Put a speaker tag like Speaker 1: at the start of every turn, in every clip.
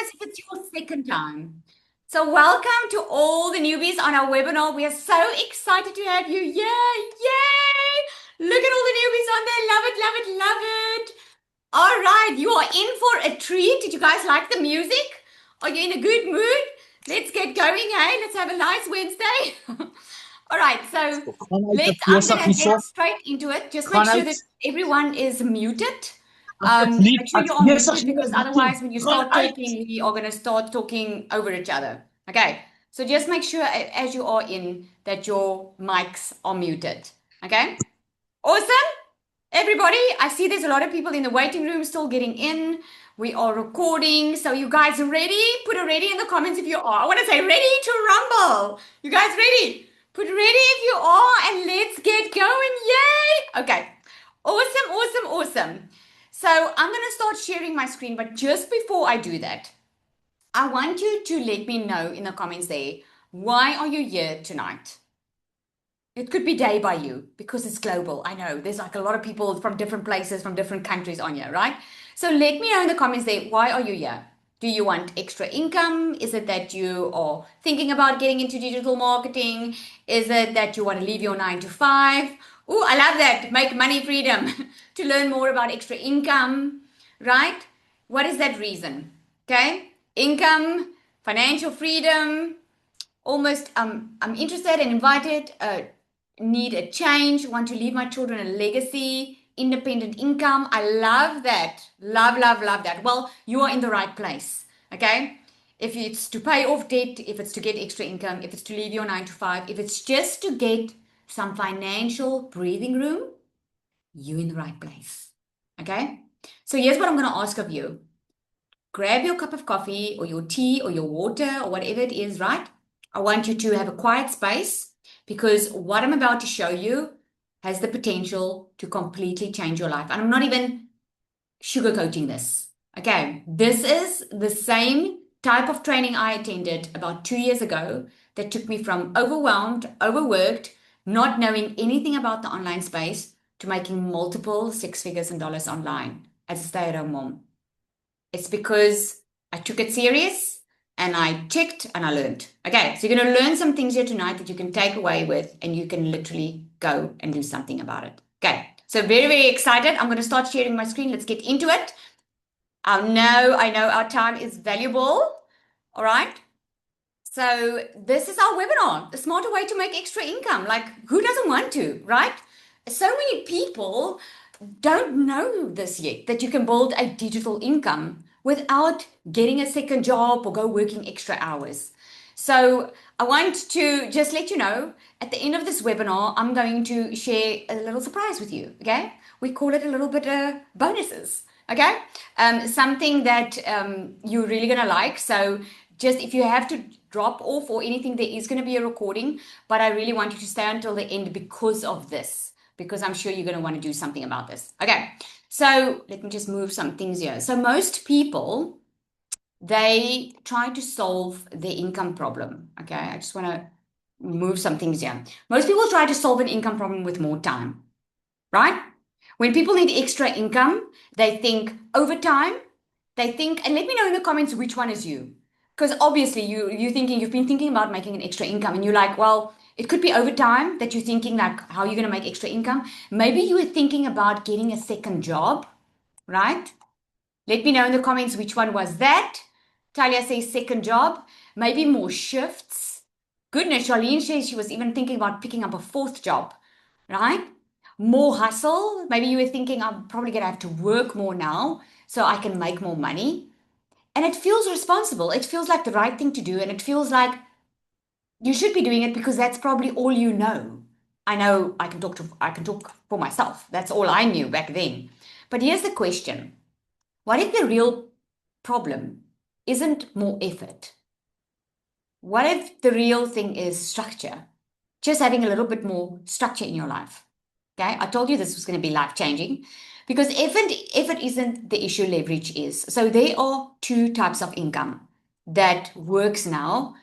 Speaker 1: as if it's your second time. So welcome to all the newbies on our webinar. We are so excited to have you. Yay, yay! Look at all the newbies on there. Love it, love it, love it. All right, you are in for a treat. Did you guys like the music? Are you in a good mood? Let's get going, hey? Let's have a nice Wednesday. All right, so I'm gonna get straight into it. Just make sure that everyone is muted. Make sure you're on muted because otherwise when you start talking, we are gonna start talking over each other. Okay, so just make sure as you are in that your mics are muted. Okay, awesome. Everybody, I see there's a lot of people in the waiting room still getting in. We are recording. So you guys ready? Put a ready in the comments if you are. I want to say ready to rumble. You guys ready? Put ready if you are and let's get going. Yay! Okay. Awesome, awesome, awesome. So I'm going to start sharing my screen, but just before I do that, I want you to let me know in the comments there, why are you here tonight? It could be day by you because it's global. I know there's like a lot of people from different places, from different countries on here, right? So let me know in the comments there, why are you here? Do you want extra income? Is it that you are thinking about getting into digital marketing? Is it that you want to leave your 9 to 5? Oh, I love that. Make money freedom to learn more about extra income, right? What is that reason? Okay. Income, financial freedom, almost I'm interested and invited, need a change, want to leave my children a legacy, independent income. I love that. Love, love, love that. Well, you are in the right place. Okay. If it's to pay off debt, if it's to get extra income, if it's to leave your 9 to 5, if it's just to get some financial breathing room, you're in the right place. Okay. So here's what I'm going to ask of you. Grab your cup of coffee or your tea or your water or whatever it is, right? I want you to have a quiet space because what I'm about to show you has the potential to completely change your life. And I'm not even sugarcoating this. Okay, this is the same type of training I attended about 2 years ago that took me from overwhelmed, overworked, not knowing anything about the online space to making multiple six figures in dollars online as a stay-at-home mom. It's because I took it serious and I checked and I learned. Okay, so you're going to learn some things here tonight that you can take away with and you can literally go and do something about it. Okay, so very, very excited. I'm going to start sharing my screen. Let's get into it. I know our time is valuable. All right. So this is our webinar, the smarter way to make extra income. Like who doesn't want to, right? So many people don't know this yet, that you can build a digital income without getting a second job or go working extra hours. So I want to just let you know, at the end of this webinar, I'm going to share a little surprise with you, okay? We call it a little bit of bonuses, okay? Something that you're really gonna like. So just if you have to drop off or anything, there is gonna be a recording, but I really want you to stay until the end because of this, because I'm sure you're going to want to do something about this. Okay, so let me just move some things here. So most people, they try to solve their income problem. Okay, I just want to move some things here. Most people try to solve an income problem with more time, right? When people need extra income, they think overtime, they think, and let me know in the comments which one is you. Because obviously you've been thinking about making an extra income and you're like, well, it could be overtime that you're thinking like, how are you going to make extra income? Maybe you were thinking about getting a second job, right? Let me know in the comments which one was that. Talia says second job, maybe more shifts. Goodness, Charlene says she was even thinking about picking up a fourth job, right? More hustle. Maybe you were thinking I'm probably going to have to work more now so I can make more money. And it feels responsible. It feels like the right thing to do. And it feels like you should be doing it because that's probably all you know. I know I can talk for myself. That's all I knew back then. But here's the question. What if the real problem isn't more effort? What if the real thing is structure? Just having a little bit more structure in your life. Okay? I told you this was going to be life-changing because effort isn't the issue, leverage is. So there are two types of income that works now,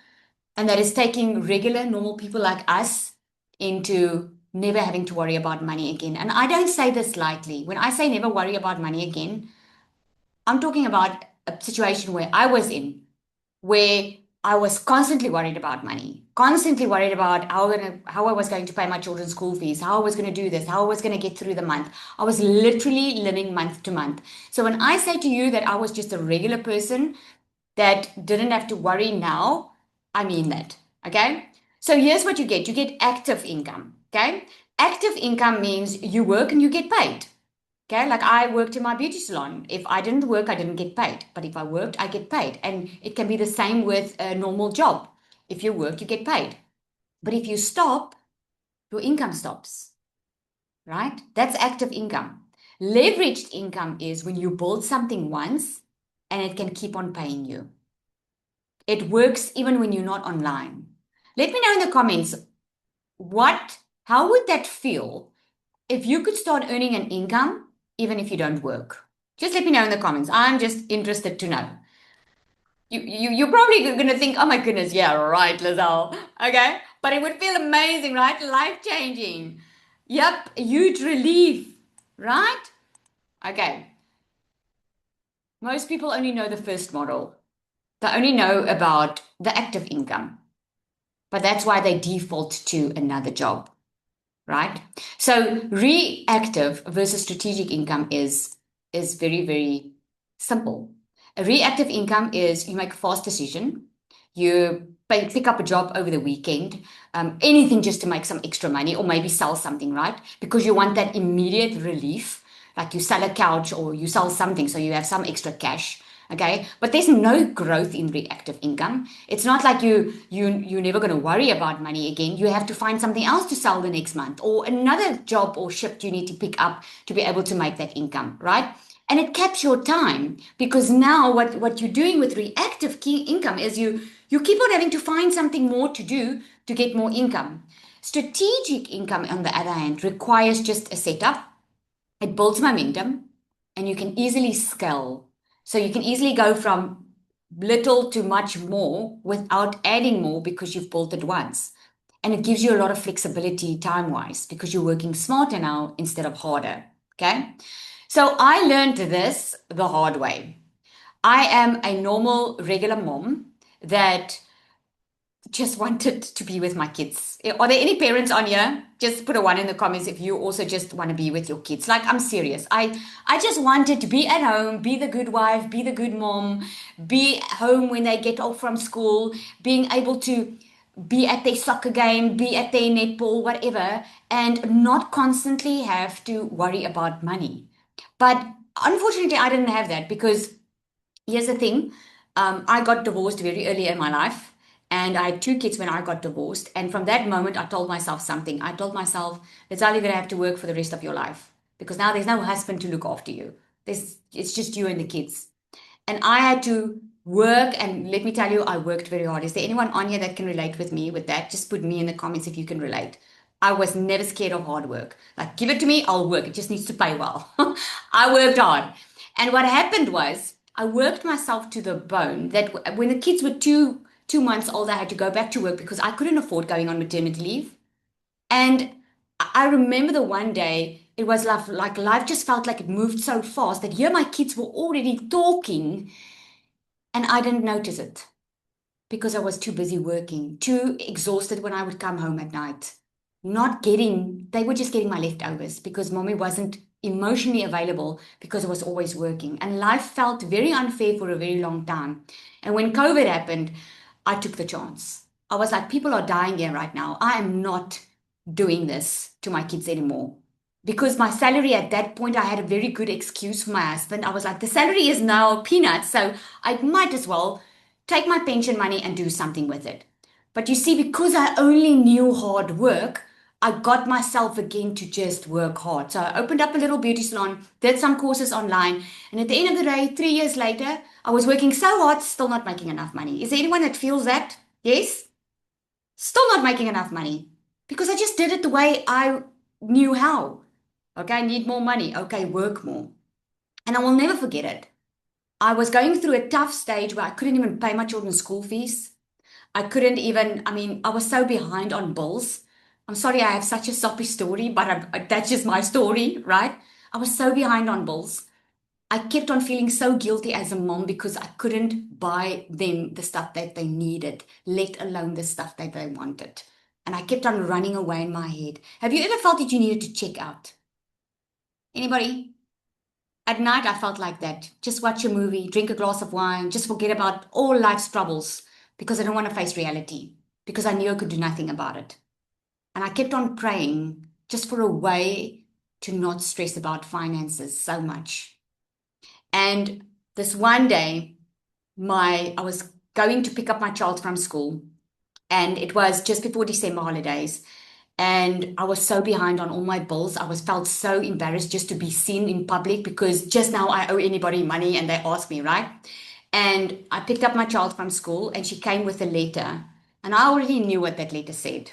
Speaker 1: and that is taking regular, normal people like us into never having to worry about money again. And I don't say this lightly. When I say never worry about money again, I'm talking about a situation where I was in, where I was constantly worried about money, constantly worried about how I was going to pay my children's school fees, how I was going to do this, how I was going to get through the month. I was literally living month to month. So when I say to you that I was just a regular person that didn't have to worry now, I mean that. Okay. So here's what you get. You get active income. Okay. Active income means you work and you get paid. Okay, like I worked in my beauty salon. If I didn't work, I didn't get paid. But if I worked, I get paid. And it can be the same with a normal job. If you work, you get paid. But if you stop, your income stops, right? That's active income. Leveraged income is when you build something once and it can keep on paying you. It works even when you're not online. Let me know in the comments how would that feel if you could start earning an income even if you don't work? Just let me know in the comments. I'm just interested to know. You're probably going to think, oh my goodness, yeah, right, Lizelle. Okay. But it would feel amazing, right? Life changing. Yep. Huge relief, right? Okay. Most people only know the first model. They only know about the active income, but that's why they default to another job, right? So reactive versus strategic income is very, very simple. A reactive income is you make a fast decision, you pick up a job over the weekend, anything just to make some extra money or maybe sell something, right? Because you want that immediate relief, like you sell a couch or you sell something so you have some extra cash. Okay, but there's no growth in reactive income. It's not like you're never going to worry about money again. You have to find something else to sell the next month or another job or shift you need to pick up to be able to make that income, right? And it caps your time because now what you're doing with reactive key income is you keep on having to find something more to do to get more income. Strategic income, on the other hand, requires just a setup. It builds momentum and you can easily scale. So you can easily go from little to much more without adding more because you've built it once. And it gives you a lot of flexibility time wise because you're working smarter now instead of harder. Okay. So I learned this the hard way. I am a normal, regular mom that just wanted to be with my kids. Are there any parents on here? Just put a one in the comments if you also just want to be with your kids. Like I'm serious. I just wanted to be at home, be the good wife, be the good mom, be home when they get off from school, being able to be at their soccer game, be at their netball, whatever, and not constantly have to worry about money. But unfortunately, I didn't have that because here's the thing. I got divorced very early in my life, and I had two kids when I got divorced. And from that moment, I told myself something. I told myself, that's all you're going to have to work for the rest of your life because now there's no husband to look after you. It's just you and the kids. And I had to work, and let me tell you, I worked very hard. Is there anyone on here that can relate with me with that? Just put me in the comments if you can relate. I was never scared of hard work. Like, give it to me, I'll work. It just needs to pay well. I worked hard. And what happened was, I worked myself to the bone that when the kids were two months old, I had to go back to work because I couldn't afford going on maternity leave. And I remember the one day, it was like life just felt like it moved so fast that here my kids were already talking and I didn't notice it because I was too busy working, too exhausted when I would come home at night. They were just getting my leftovers because mommy wasn't emotionally available because I was always working. And life felt very unfair for a very long time. And when COVID happened, I took the chance. I was like, people are dying here right now. I am not doing this to my kids anymore. Because my salary at that point, I had a very good excuse for my husband. I was like, the salary is now peanuts, so I might as well take my pension money and do something with it. But you see, because I only knew hard work, I got myself again to just work hard. So I opened up a little beauty salon, did some courses online, and at the end of the day, 3 years later, I was working so hard, still not making enough money. Is there anyone that feels that? Yes? Still not making enough money because I just did it the way I knew how. Okay, I need more money. Okay, work more. And I will never forget it. I was going through a tough stage where I couldn't even pay my children's school fees. I couldn't even, I mean, I was so behind on bills. I'm sorry I have such a soppy story, but that's just my story, right? I was so behind on bills. I kept on feeling so guilty as a mom because I couldn't buy them the stuff that they needed, let alone the stuff that they wanted. And I kept on running away in my head. Have you ever felt that you needed to check out? Anybody? At night, I felt like that. Just watch a movie, drink a glass of wine, just forget about all life's troubles because I don't want to face reality, because I knew I could do nothing about it. And I kept on praying just for a way to not stress about finances so much. And this one day, I was going to pick up my child from school, and it was just before December holidays. And I was so behind on all my bills. I was felt so embarrassed just to be seen in public because just now I owe anybody money and they ask me, right? And I picked up my child from school and she came with a letter. And I already knew what that letter said.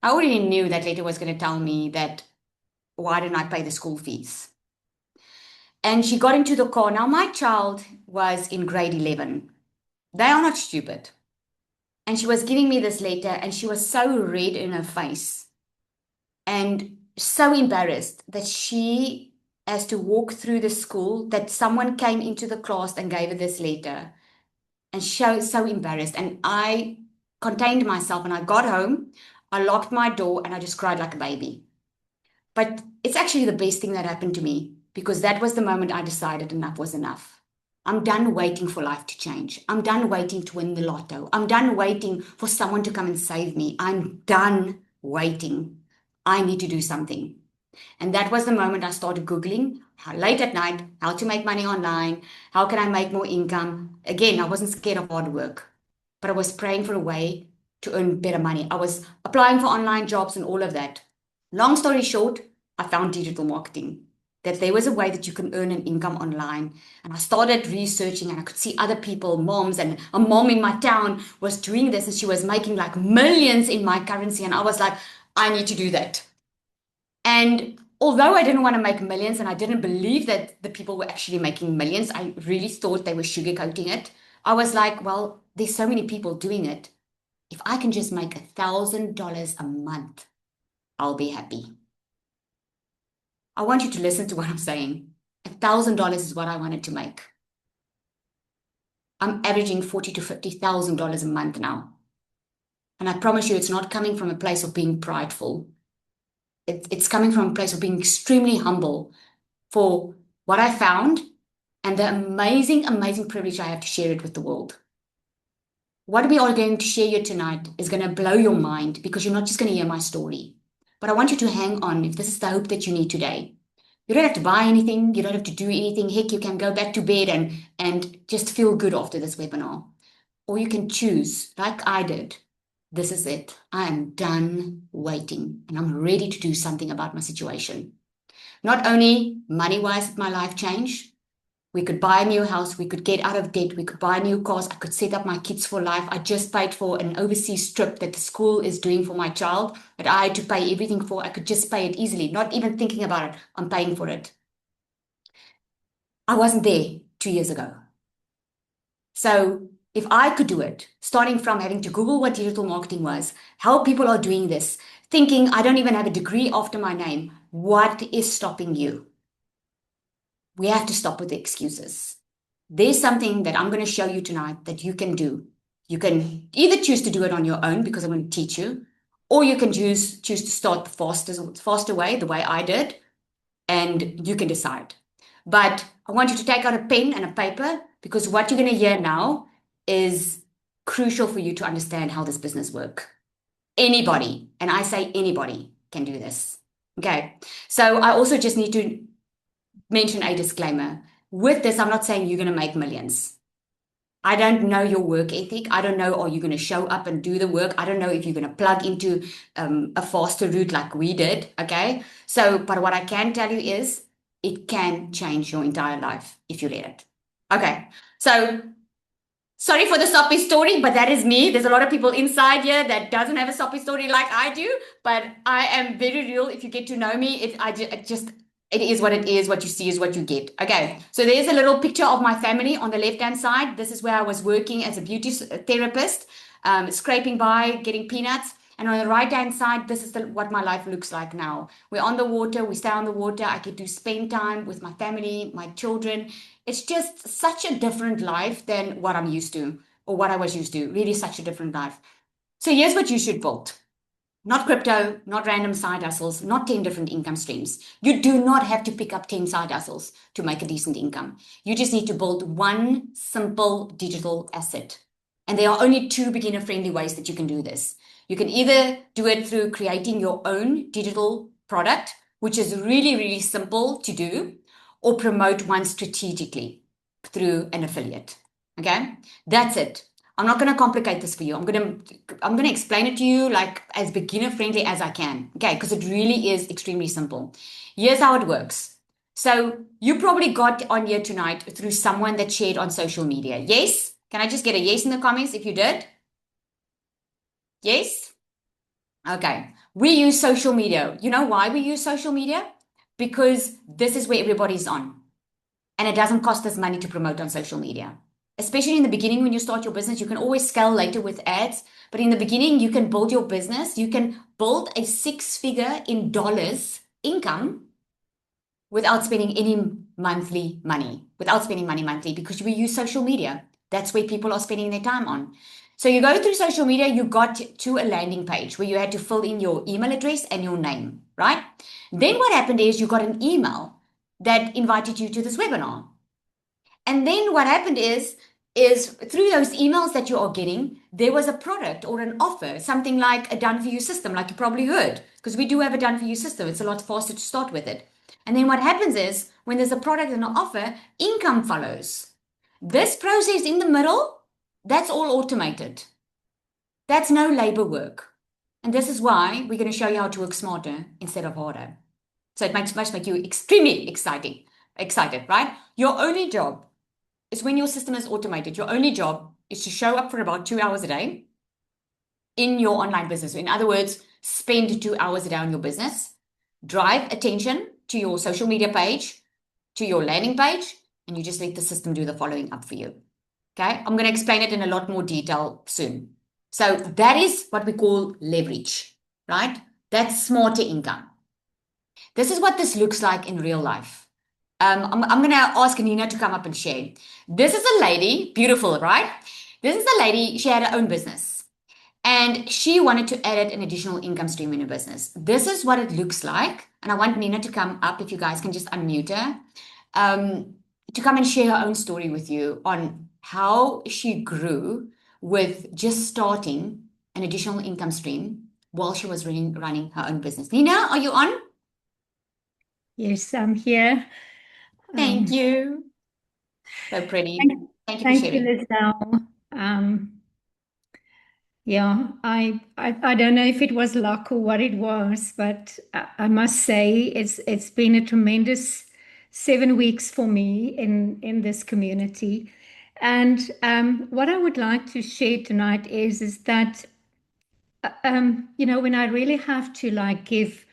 Speaker 1: I already knew that letter was going to tell me that why didn't I pay the school fees? And she got into the car. Now, my child was in grade 11. They are not stupid. And she was giving me this letter and she was so red in her face and so embarrassed that she has to walk through the school, that someone came into the class and gave her this letter. And she was so embarrassed. And I contained myself and I got home, I locked my door and I just cried like a baby. But it's actually the best thing that happened to me because that was the moment I decided enough was enough. I'm done waiting for life to change. I'm done waiting to win the lotto. I'm done waiting for someone to come and save me. I'm done waiting. I need to do something. And that was the moment I started Googling late at night how to make money online, how can I make more income. Again, I wasn't scared of hard work, but I was praying for a way to earn better money. I was applying for online jobs and all of that. Long story short, I found digital marketing, that there was a way that you can earn an income online. And I started researching and I could see other people, moms, and a mom in my town was doing this and she was making like millions in my currency. And I was like, I need to do that. And although I didn't want to make millions and I didn't believe that the people were actually making millions, I really thought they were sugarcoating it. I was like, well, there's so many people doing it. If I can just make $1,000 a month, I'll be happy. I want you to listen to what I'm saying. $1,000 is what I wanted to make. I'm averaging $40,000 to $50,000 a month now. And I promise you, it's not coming from a place of being prideful. It's coming from a place of being extremely humble for what I found and the amazing, amazing privilege I have to share it with the world. What we are going to share here tonight is going to blow your mind because you're not just going to hear my story. But I want you to hang on if this is the hope that you need today. You don't have to buy anything. You don't have to do anything. Heck, you can go back to bed and just feel good after this webinar. Or you can choose, like I did. This is it. I am done waiting and I'm ready to do something about my situation. Not only money-wise did my life change, we could buy a new house, we could get out of debt, we could buy new cars, I could set up my kids for life. I just paid for an overseas trip that the school is doing for my child, that I had to pay everything for. I could just pay it easily, not even thinking about it. I'm paying for it. I wasn't there 2 years ago. So if I could do it, starting from having to Google what digital marketing was, how people are doing this, thinking I don't even have a degree after my name, what is stopping you? We have to stop with the excuses. There's something that I'm going to show you tonight that you can do. You can either choose to do it on your own because I'm going to teach you, or you can choose to start the faster way, the way I did, and you can decide. But I want you to take out a pen and a paper because what you're going to hear now is crucial for you to understand how this business works. Anybody, and I say anybody, can do this. Okay, so I also just need to mention a disclaimer. With this, I'm not saying you're going to make millions. I don't know your work ethic. I don't know, are you going to show up and do the work? I don't know if you're going to plug into a faster route like we did. Okay. So, but what I can tell you is it can change your entire life if you let it. Okay. So, sorry for the soppy story, but that is me. There's a lot of people inside here that doesn't have a soppy story like I do, but I am very real. If you get to know me, it is what it is. What you see is what you get. Okay, so there's a little picture of my family on the left-hand side. This is where I was working as a beauty therapist, scraping by, getting peanuts. And on the right-hand side, this is what my life looks like now. We're on the water, we stay on the water. I get to spend time with my family, my children. It's just such a different life than what I'm used to or what I was used to. Really, such a different life. So here's what you should build. Not crypto, not random side hustles, not 10 different income streams. You do not have to pick up 10 side hustles to make a decent income. You just need to build one simple digital asset. And there are only two beginner-friendly ways that you can do this. You can either do it through creating your own digital product, which is really, really simple to do, or promote one strategically through an affiliate. Okay, that's it. I'm not going to complicate this for you. I'm going to explain it to you like as beginner friendly as I can. Okay, because it really is extremely simple. Here's how it works. So you probably got on here tonight through someone that shared on social media. Yes? Can I just get a yes in the comments if you did? Yes? Okay. We use social media. You know why we use social media? Because this is where everybody's on. And it doesn't cost us money to promote on social media. Especially in the beginning when you start your business, you can always scale later with ads. But in the beginning, you can build your business. You can build a six-figure in dollars income without spending any monthly money, without spending money monthly, because we use social media. That's where people are spending their time on. So you go through social media, you got to a landing page where you had to fill in your email address and your name, right? Then what happened is you got an email that invited you to this webinar. And then what happened is through those emails that you are getting, there was a product or an offer, something like a done for you system, like you probably heard, because we do have a done for you system. It's a lot faster to start with it. And then what happens is when there's a product and an offer, income follows. This process in the middle, that's all automated. That's no labor work. And this is why we're going to show you how to work smarter instead of harder. So it must make you extremely excited, right? Your only job is when your system is automated. Your only job is to show up for about 2 hours a day in your online business. In other words, spend 2 hours a day on your business, drive attention to your social media page, to your landing page, and you just let the system do the following up for you. Okay, I'm going to explain it in a lot more detail soon. So that is what we call leverage, right? That's smarter income. This is what this looks like in real life. I'm going to ask Nina to come up and share. This is a lady, beautiful, right? This is a lady, she had her own business and she wanted to add an additional income stream in her business. This is what it looks like. And I want Nina to come up, if you guys can just unmute her, to come and share her own story with you on how she grew with just starting an additional income stream while she was running her own business. Nina, are you on?
Speaker 2: Yes, I'm here.
Speaker 1: Thank you. So pretty. Thank you for
Speaker 2: Thank you,
Speaker 1: sharing.
Speaker 2: Lizelle. Yeah, I don't know if it was luck or what it was, but I must say it's been a tremendous 7 weeks for me in this community. And what I would like to share tonight is that when I really have to like give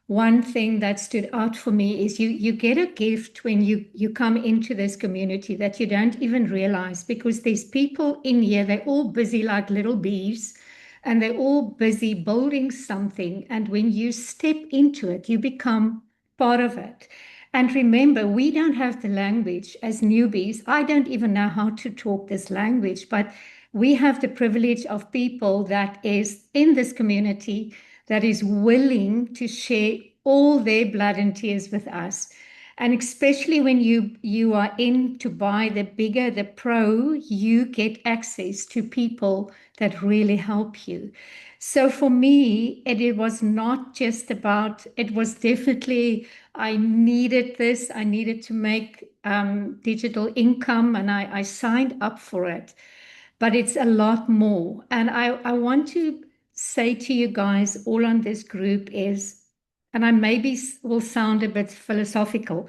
Speaker 2: one thing that stood out for me is you get a gift when you come into this community that you don't even realize, because there's people in here, they're all busy like little bees and they're all busy building something, and when you step into it you become part of it. And remember, we don't have the language as newbies. I don't even know how to talk this language, but we have the privilege of people that is in this community that is willing to share all their blood and tears with us. And especially when you are in to buy the bigger the pro, you get access to people that really help you. So for me, it was not just about, it was definitely, I needed this. I needed to make digital income, and I signed up for it. But it's a lot more. And I want to say to you guys all on this group is, and I maybe will sound a bit philosophical,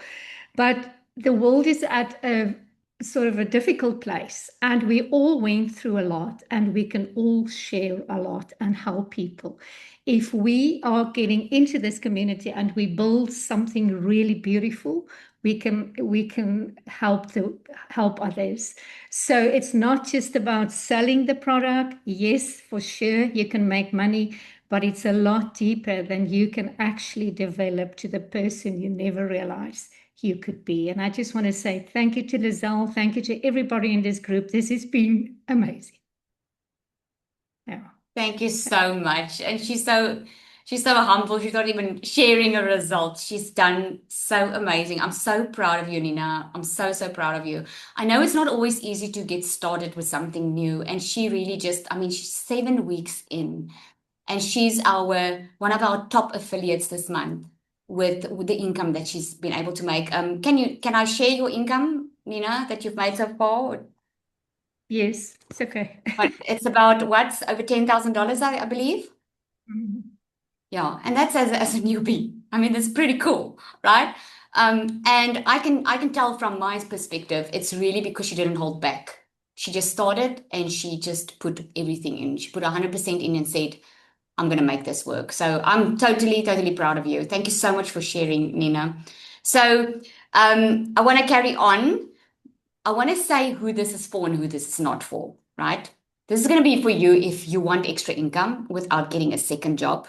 Speaker 2: but the world is at a sort of a difficult place, and we all went through a lot, and we can all share a lot and help people. If we are getting into this community and we build something really beautiful, we can help others. So it's not just about selling the product. Yes, for sure, you can make money, but it's a lot deeper than you can actually develop to the person you never realized you could be. And I just want to say thank you to Lizelle. Thank you to everybody in this group. This has been amazing. Yeah.
Speaker 1: Thank you so much. And she's so humble. She's not even sharing her results. She's done so amazing. I'm so proud of you, Nina. I'm so, so proud of you. I know it's not always easy to get started with something new. And she really just, I mean, she's 7 weeks in, and she's our one of our top affiliates this month with the income that she's been able to make. Can I share your income, Nina, that you've made so far?
Speaker 2: Yes, it's okay.
Speaker 1: But it's about what's over $10,000, I believe.
Speaker 2: Mhm.
Speaker 1: Yeah, and that's as a newbie. I mean, that's pretty cool, right? And I can tell from my perspective, it's really because she didn't hold back. She just started and she just put everything in. She put 100% in and said, I'm going to make this work. So I'm totally, totally proud of you. Thank you so much for sharing, Nina. So I want to carry on. I want to say who this is for and who this is not for, right? This is going to be for you if you want extra income without getting a second job,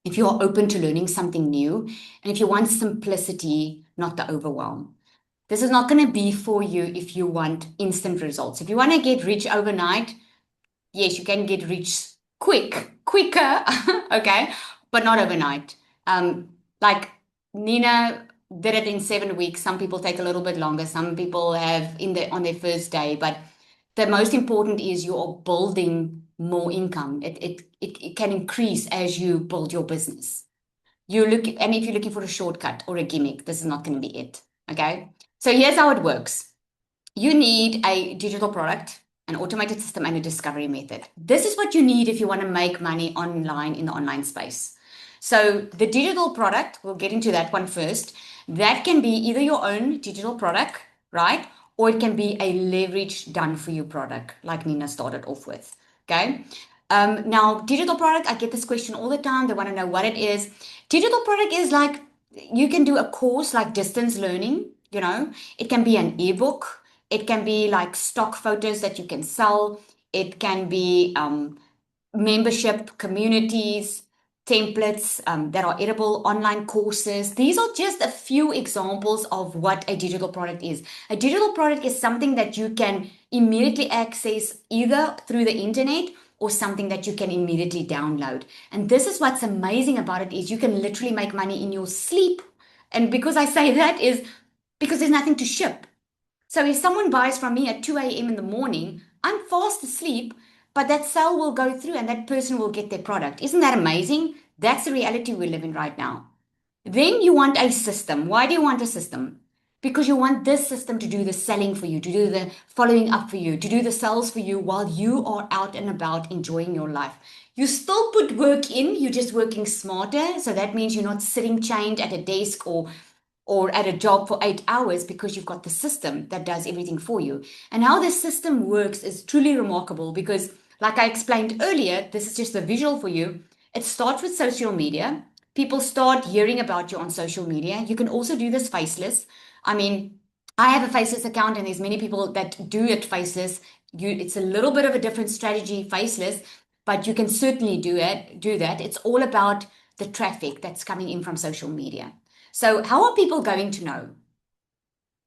Speaker 1: if you are open to learning something new, and if you want simplicity, not the overwhelm. This is not going to be for you if you want instant results. If you want to get rich overnight, yes, you can get rich quicker, okay, but not overnight. Like Nina did it in 7 weeks. Some people take a little bit longer. Some people have on their first day, but the most important is you are building more income. It can increase as you build your business. And if you're looking for a shortcut or a gimmick, this is not going to be it. Okay. So here's how it works. You need a digital product, an automated system, and a discovery method. This is what you need if you want to make money online in the online space. So the digital product, we'll get into that one first. That can be either your own digital product, right? Or it can be a leverage done for you product, like Nina started off with. Okay. Now, digital product, I get this question all the time. They want to know what it is. Digital product is like you can do a course like distance learning, it can be an ebook, it can be like stock photos that you can sell, it can be membership communities, templates that are edible, online courses. These are just a few examples of what a digital product is. A digital product is something that you can immediately access either through the internet or something that you can immediately download. And this is what's amazing about it is you can literally make money in your sleep. And because I say that is because there's nothing to ship. So if someone buys from me at 2 a.m. in the morning, I'm fast asleep, but that sale will go through and that person will get their product. Isn't that amazing? That's the reality we live in right now. Then you want a system. Why do you want a system? Because you want this system to do the selling for you, to do the following up for you, to do the sales for you while you are out and about enjoying your life. You still put work in, you're just working smarter. So that means you're not sitting chained at a desk or at a job for 8 hours because you've got the system that does everything for you. And how this system works is truly remarkable because, like I explained earlier, this is just a visual for you. It starts with social media. People start hearing about you on social media. You can also do this faceless. I mean, I have a faceless account, and there's many people that do it faceless. It's a little bit of a different strategy, faceless, but you can certainly do that. It's all about the traffic that's coming in from social media. So, how are people going to know?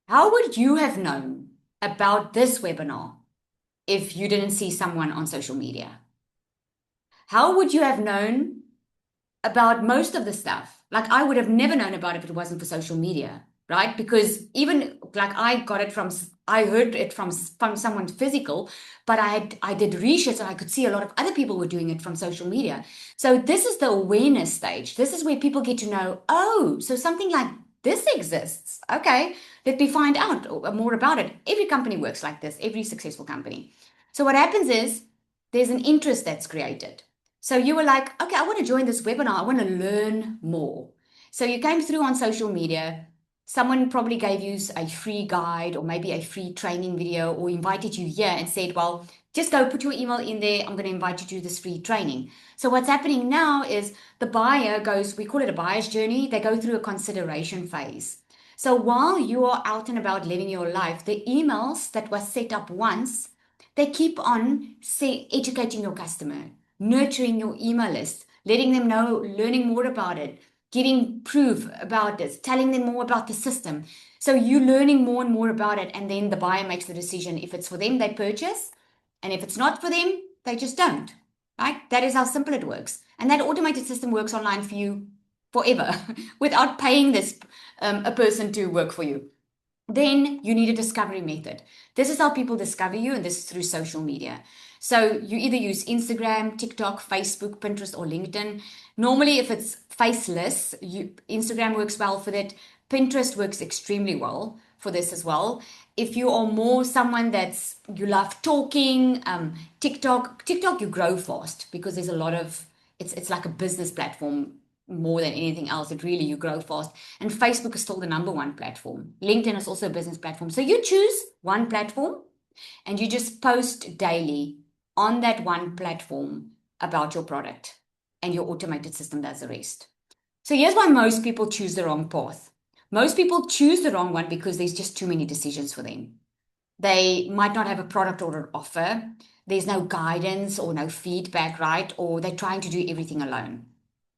Speaker 1: How would you have known about this webinar if you didn't see someone on social media? How would you have known about most of the stuff? Like, I would have never known about it if it wasn't for social media, right? Because even like I heard it from someone physical, but I did research and I could see a lot of other people were doing it from social media. So this is the awareness stage. This is where people get to know, oh, so something like this exists. Okay, let me find out more about it. Every company works like this, every successful company. So what happens is there's an interest that's created. So you were like, okay, I want to join this webinar. I want to learn more. So you came through on social media. Someone probably gave you a free guide or maybe a free training video or invited you here and said, well, just go put your email in there. I'm going to invite you to this free training. So what's happening now is the buyer goes, we call it a buyer's journey. They go through a consideration phase. So while you are out and about living your life, the emails that were set up once, they keep on educating your customer, nurturing your email list, letting them know, learning more about it, getting proof about this, telling them more about the system. So you learning more and more about it, and then the buyer makes the decision. If it's for them, they purchase, and if it's not for them, they just don't. Right? That is how simple it works. And that automated system works online for you forever without paying this a person to work for you. Then you need a discovery method. This is how people discover you, and this is through social media. So you either use Instagram, TikTok, Facebook, Pinterest, or LinkedIn. Normally, if it's faceless, Instagram works well for that. Pinterest works extremely well for this as well. If you are more someone that's you love talking, TikTok you grow fast because there's a lot of it's like a business platform more than anything else. It really, you grow fast. And Facebook is still the number one platform. LinkedIn is also a business platform. So you choose one platform and you just post daily on that one platform about your product, and your automated system does the rest. So here's why most people choose the wrong path. Most people choose the wrong one because there's just too many decisions for them. They might not have a product or an offer. There's no guidance or no feedback, right? Or they're trying to do everything alone.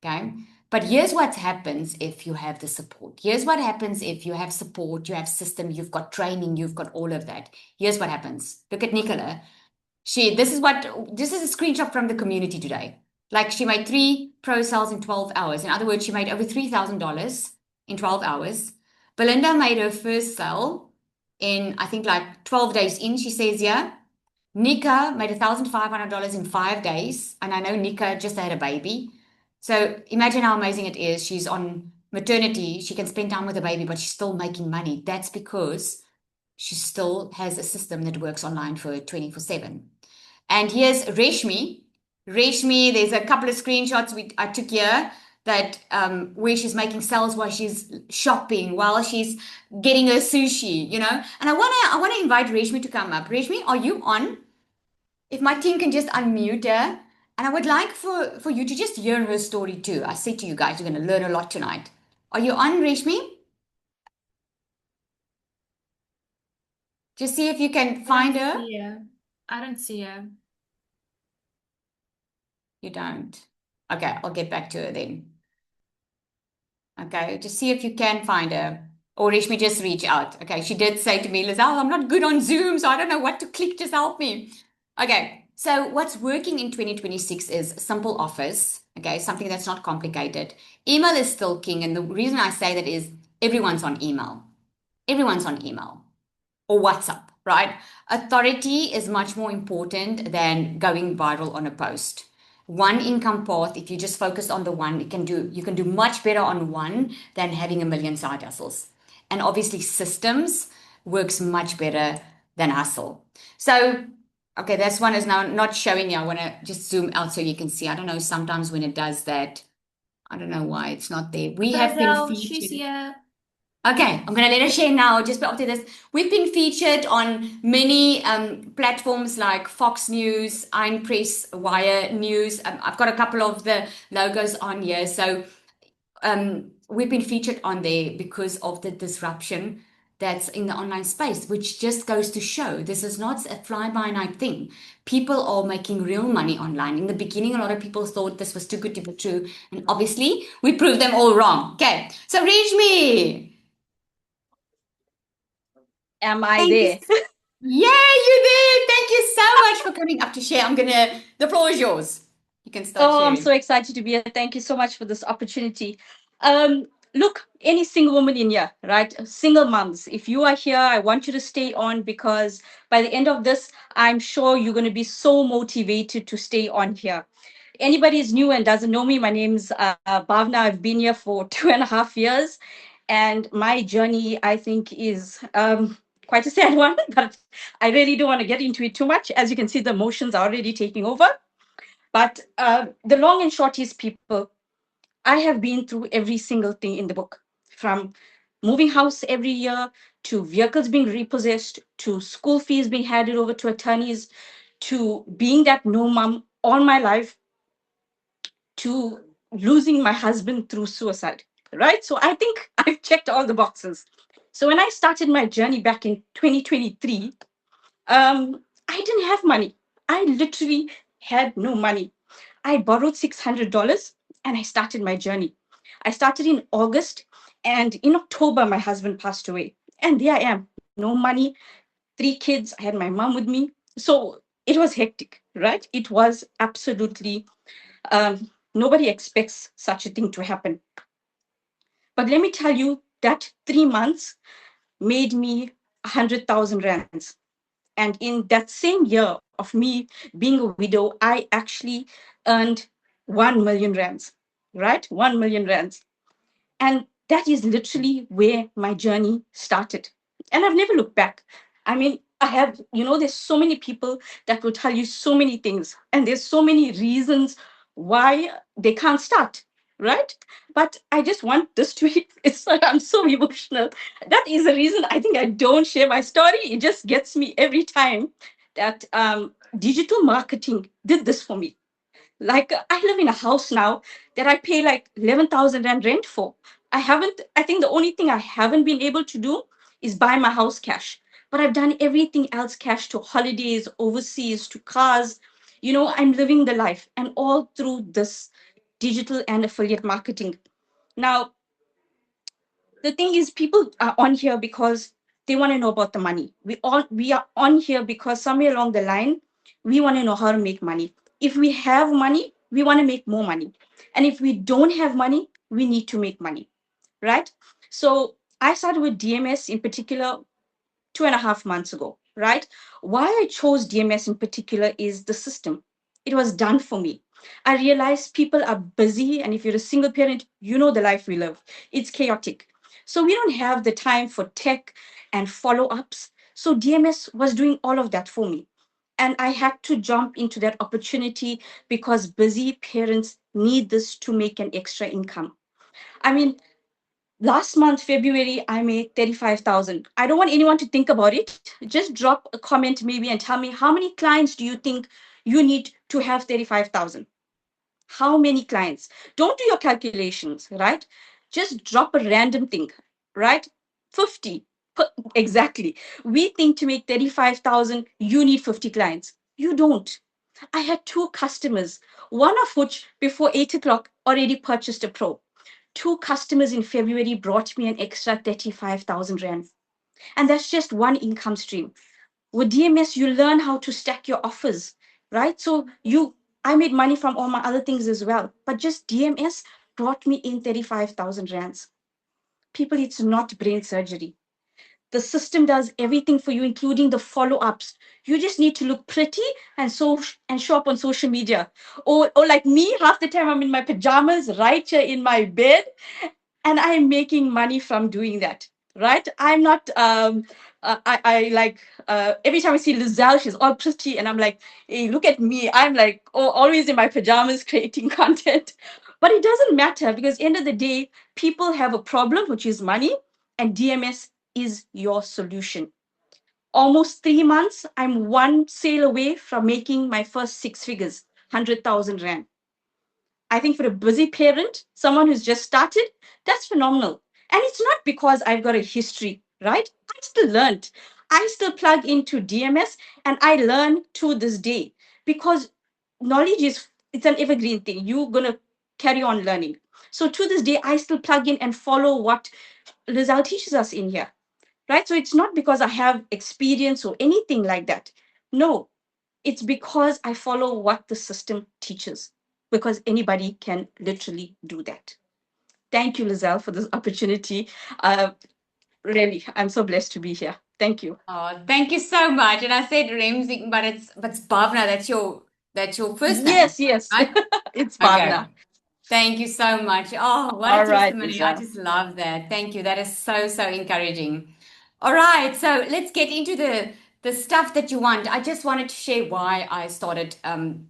Speaker 1: Okay. But here's what happens if you have the support. Here's what happens if you have support, you have system, you've got training, you've got all of that. Here's what happens. Look at Nicola. This is a screenshot from the community today. Like, she made 3 pro sales in 12 hours. In other words, she made over $3,000 in 12 hours. Belinda made her first sale in, I think, like 12 days in. She says, yeah. Nika made $1,500 in 5 days. And I know Nika just had a baby. So imagine how amazing it is. She's on maternity. She can spend time with the baby, but she's still making money. That's because she still has a system that works online for 24/7. And here's Reshmi. Reshmi, there's a couple of screenshots I took here that where she's making sales while she's shopping, while she's getting her sushi, And I wanna invite Reshmi to come up. Reshmi, are you on? If my team can just unmute her. And I would like for you to just hear her story too. I said to you guys, you're going to learn a lot tonight. Are you on, Reshmi? Just see if you can find her.
Speaker 3: I don't see her.
Speaker 1: You don't. Okay, I'll get back to her then. Okay, just see if you can find her. Or Reshmi, just reach out. Okay, she did say to me, Lizelle, I'm not good on Zoom, so I don't know what to click. Just help me. Okay, so what's working in 2026 is simple offers. Okay, something that's not complicated. Email is still king. And the reason I say that is everyone's on email. Everyone's on email or WhatsApp, right? Authority is much more important than going viral on a post. One income path, if you just focus on the one, you can do much better on one than having a million side hustles. And obviously systems works much better than hustle. So, okay, this one is now not showing you. I want to just zoom out so you can see. I don't know, sometimes when it does that, I don't know why it's not there. We have been featured.
Speaker 3: She's here.
Speaker 1: Okay, I'm going to let her share now. Just after this, we've been featured on many platforms like Fox News, Iron Press, Wire News. I've got a couple of the logos on here. So we've been featured on there because of the disruption that's in the online space, which just goes to show this is not a fly-by-night thing. People are making real money online. In the beginning, a lot of people thought this was too good to be true. And obviously, we proved them all wrong. Okay, so Reshmi.
Speaker 3: Am I there?
Speaker 1: Yeah, you're there. Thank you so much for coming up to share. The floor is yours. You can start sharing.
Speaker 3: I'm so excited to be here. Thank you so much for this opportunity. Look, any single woman in here, right? Single moms, if you are here, I want you to stay on, because by the end of this, I'm sure you're going to be so motivated to stay on here. Anybody is new and doesn't know me, my name's Bhavna. I've been here for 2.5 years. And my journey, I think, is quite a sad one, but I really don't want to get into it too much. As you can see, the emotions are already taking over. But the long and short is, people, I have been through every single thing in the book, from moving house every year, to vehicles being repossessed, to school fees being handed over to attorneys, to being that no mom all my life, to losing my husband through suicide, right? So I think I've checked all the boxes. So when I started my journey back in 2023, I didn't have money. I literally had no money. I borrowed $600 and I started my journey. I started in August, and in October, my husband passed away. And there I am, no money, three kids. I had my mom with me. So it was hectic, right? It was absolutely, nobody expects such a thing to happen. But let me tell you, that 3 months made me 100,000 rands. And in that same year of me being a widow, I actually earned 1 million rands, right? 1 million rands. And that is literally where my journey started. And I've never looked back. I mean, I have, there's so many people that will tell you so many things, and there's so many reasons why they can't start, right? But I just want this to be, I'm so emotional. That is the reason I think I don't share my story. It just gets me every time that digital marketing did this for me. Like, I live in a house now that I pay like 11,000 rand rent for. I think the only thing I haven't been able to do is buy my house cash. But I've done everything else cash, to holidays, overseas, to cars. I'm living the life, and all through this digital and affiliate marketing. Now, the thing is, people are on here because they want to know about the money. We are on here because somewhere along the line, we want to know how to make money. If we have money, we want to make more money. And if we don't have money, we need to make money, right? So I started with DMS in particular 2.5 months ago, right? Why I chose DMS in particular is the system. It was done for me. I realized people are busy, and if you're a single parent, you know the life we live. It's chaotic. So we don't have the time for tech and follow ups. So DMS was doing all of that for me. And I had to jump into that opportunity because busy parents need this to make an extra income. I mean, last month, February, I made 35,000. I don't want anyone to think about it. Just drop a comment maybe and tell me, how many clients do you think you need to have 35,000? How many clients? Don't do your calculations, right? Just drop a random thing, right? 50. Exactly. We think to make 35,000, you need 50 clients. You don't. I had two customers, one of which before 8 o'clock already purchased a pro. Two customers in February brought me an extra 35,000 rand. And that's just one income stream. With DMS, you learn how to stack your offers, right? So I made money from all my other things as well, but just DMS brought me in 35,000 rands. People, it's not brain surgery. The system does everything for you, including the follow-ups. You just need to look pretty and show up on social media. Or like me, half the time I'm in my pajamas, right here in my bed, and I'm making money from doing that. Right? I'm not. I like every time I see Lizelle, she's all pretty, and I'm like, hey, look at me. I'm like, always in my pajamas creating content. But it doesn't matter, because end of the day, people have a problem, which is money, and DMS is your solution. Almost 3 months, I'm one sale away from making my first six figures, 100,000 rand. I think for a busy parent, someone who's just started, that's phenomenal. And it's not because I've got a history, right? I still learned. I still plug into DMS, and I learn to this day, because knowledge it's an evergreen thing. You're gonna carry on learning. So to this day, I still plug in and follow what Lizelle teaches us in here, right? So it's not because I have experience or anything like that. No, it's because I follow what the system teaches, because anybody can literally do that. Thank you, Lizelle, for this opportunity. Really, I'm so blessed to be here. Thank you.
Speaker 1: Oh, thank you so much. And I said Remzi, but it's Bhavna. That's your first name,
Speaker 3: Yes,
Speaker 1: right?
Speaker 3: it's
Speaker 1: Okay.
Speaker 3: Bhavna.
Speaker 1: Thank you so much. Oh, what a
Speaker 3: All right,
Speaker 1: testimony. I
Speaker 3: Lizelle.
Speaker 1: just love that. Thank you. That is so, so encouraging. All right, so let's get into the stuff that you want. I just wanted to share why I started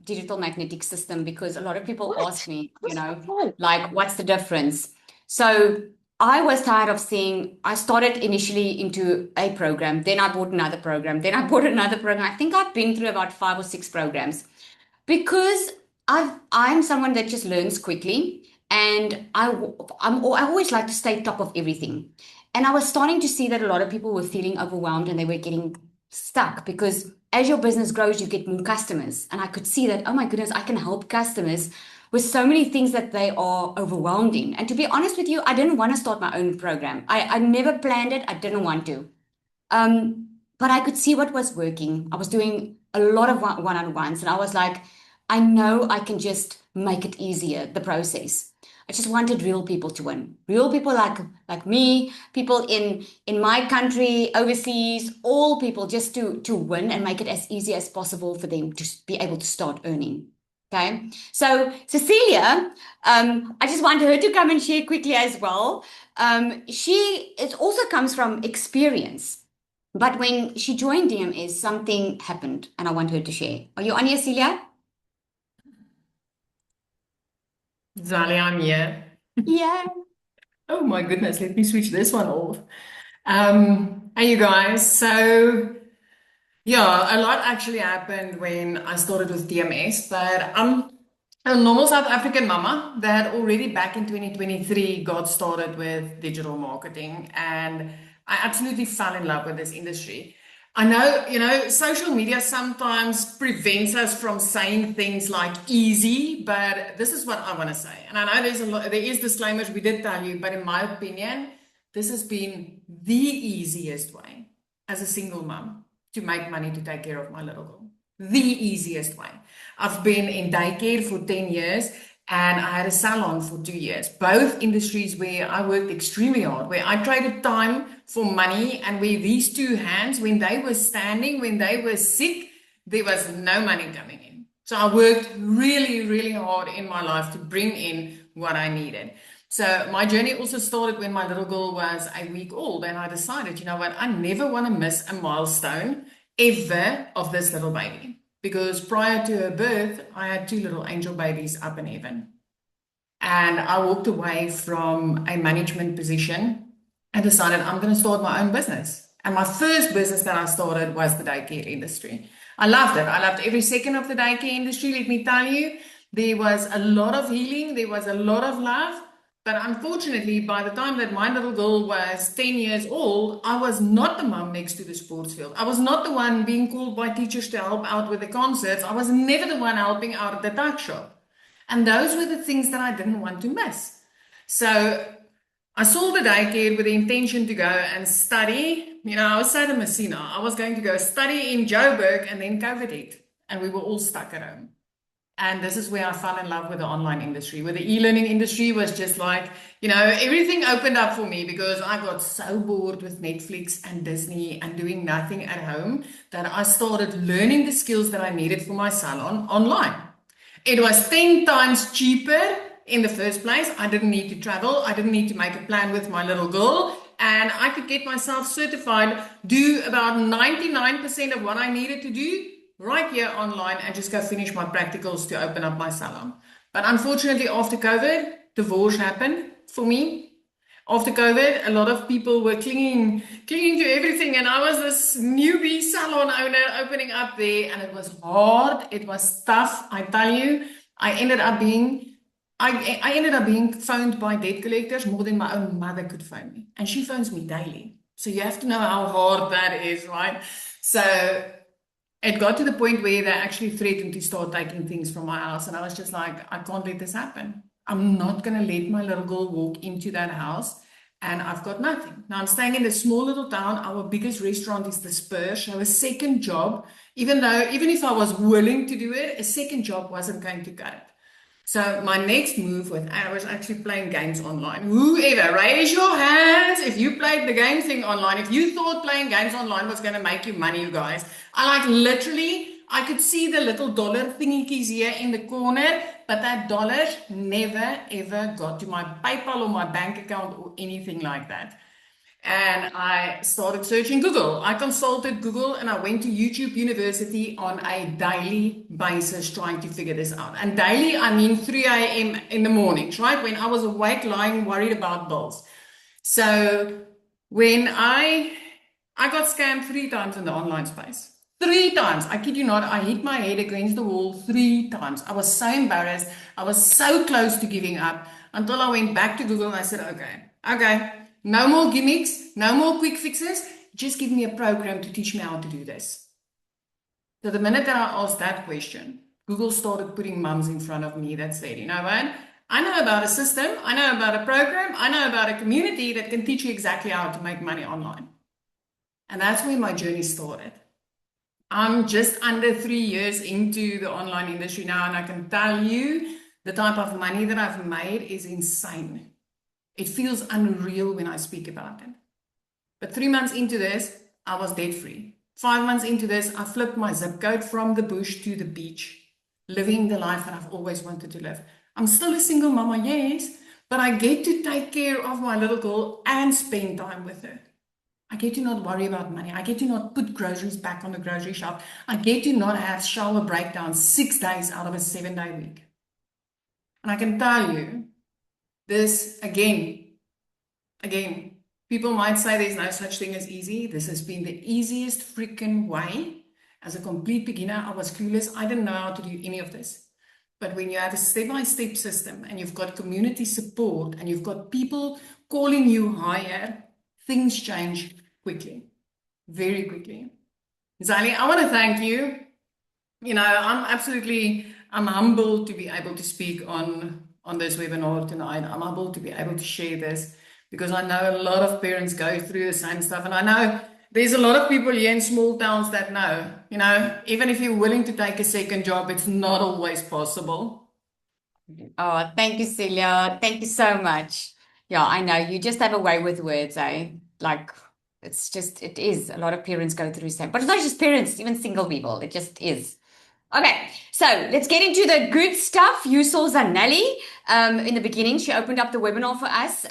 Speaker 1: digital magnetic system, because a lot of people ask
Speaker 3: What?
Speaker 1: me,
Speaker 3: Oh,
Speaker 1: like, what's the difference? So I was tired of seeing, I started initially into a program, then I bought another program, then I bought another program. I think I've been through about 5 or 6 programs, because I'm someone that just learns quickly, and I always like to stay top of everything. And I was starting to see that a lot of people were feeling overwhelmed and they were getting stuck because as your business grows, you get more customers. And I could see that, oh my goodness, I can help customers with so many things that they are overwhelmed in. And to be honest with you, I didn't want to start my own program. I never planned it. I didn't want to. But I could see what was working. I was doing a lot of one-on-ones, and I was like, I know I can just make it easier, the process. I just wanted real people to win. Real people like me, people in my country, overseas, all people just to win and make it as easy as possible for them to be able to start earning. Okay. So Cecilia, I just want her to come and share quickly as well. It also comes from experience. But when she joined DMS, something happened, and I want her to share. Are you on here, Celia?
Speaker 4: Zali, I'm here.
Speaker 1: Yeah.
Speaker 4: Oh my goodness, let me switch this one off. Hey you guys, so yeah, a lot actually happened when I started with DMS, but I'm a normal South African mama that already back in 2023 got started with digital marketing, and I absolutely fell in love with this industry. I know, social media sometimes prevents us from saying things like easy, but this is what I want to say. And I know there is disclaimers we did tell you, but in my opinion, this has been the easiest way as a single mom to make money to take care of my little girl. The easiest way. I've been in daycare for 10 years and I had a salon for 2 years. Both industries where I worked extremely hard, where I traded time for money, and where these two hands, when they were standing, when they were sick, there was no money coming in. So I worked really, really hard in my life to bring in what I needed. So my journey also started when my little girl was a week old, and I decided, you know what, I never want to miss a milestone ever of this little baby. Because prior to her birth, I had 2 little angel babies up in heaven. And I walked away from a management position and decided I'm going to start my own business. And my first business that I started was the daycare industry. I loved it. I loved every second of the daycare industry. Let me tell you, there was a lot of healing. There was a lot of love. But unfortunately, by the time that my little girl was 10 years old, I was not the mom next to the sports field. I was not the one being called by teachers to help out with the concerts. I was never the one helping out at the tuck shop. And those were the things that I didn't want to miss. So I saw the daycare with the intention to go and study. I was Sada Messina. I was going to go study in Joburg, and then COVID hit, and we were all stuck at home. And this is where I fell in love with the online industry, where the e-learning industry was just like, everything opened up for me because I got so bored with Netflix and Disney and doing nothing at home that I started learning the skills that I needed for my salon online. It was 10 times cheaper in the first place. I didn't need to travel. I didn't need to make a plan with my little girl. And I could get myself certified, do about 99% of what I needed to do right here online, and just go finish my practicals to open up my salon. But unfortunately, after COVID, divorce happened for me. After COVID, a lot of people were clinging to everything, and I was this newbie salon owner opening up there, and it was hard. It was tough. I tell you, I ended up being phoned by debt collectors more than my own mother could phone me, and she phones me daily. So you have to know how hard that is, right? So it got to the point where they actually threatened to start taking things from my house. And I was just like, I can't let this happen. I'm not going to let my little girl walk into that house and I've got nothing. Now I'm staying in a small little town. Our biggest restaurant is the Spurs. So a second job, even if I was willing to do it, a second job wasn't going to cut it. So my next move I was actually playing games online. Whoever, raise your hands if you played the game thing online. If you thought playing games online was going to make you money, you guys. I could see the little dollar thingies here in the corner, but that dollar never ever got to my PayPal or my bank account or anything like that. And I started searching Google. I consulted Google and I went to YouTube University on a daily basis trying to figure this out. And daily, I mean 3 a.m. in the mornings, right? When I was awake, lying, worried about bills. So when I got scammed 3 times in the online space. 3 times. I kid you not, I hit my head against the wall 3 times. I was so embarrassed. I was so close to giving up until I went back to Google and I said, okay. no more gimmicks, no more quick fixes. Just give me a program to teach me how to do this. So the minute that I asked that question, Google started putting mums in front of me that said, you know what? I know about a system, I know about a program, I know about a community that can teach you exactly how to make money online. And that's where my journey started. I'm just under 3 years into the online industry now, and I can tell you the type of money that I've made is insane. It feels unreal when I speak about it. But 3 months into this, I was debt free. 5 months into this, I flipped my zip code from the bush to the beach, living the life that I've always wanted to live. I'm still a single mama, yes, but I get to take care of my little girl and spend time with her. I get to not worry about money. I get to not put groceries back on the grocery shelf. I get to not have shower breakdowns 6 days out of a 7-day week. And I can tell you this again, people might say there's no such thing as easy. This has been the easiest freaking way. As a complete beginner, I was clueless. I didn't know how to do any of this. But when you have a step-by-step system and you've got community support and you've got people calling you higher, things change quickly, very quickly. Zali, I want to thank you. You know, I'm humbled to be able to speak on this webinar tonight. I'm humbled to be able to share this because I know a lot of parents go through the same stuff. And I know there's a lot of people here in small towns that know, you know, even if you're willing to take a second job, it's not always possible.
Speaker 1: Oh, thank you, Celia. Thank you so much. Yeah, I know you just have a way with words, eh? Like it is. A lot of parents go through the same, but it's not just parents, even single people. It just is. Okay, so let's get into the good stuff. You saw Zanelli in the beginning. She opened up the webinar for us.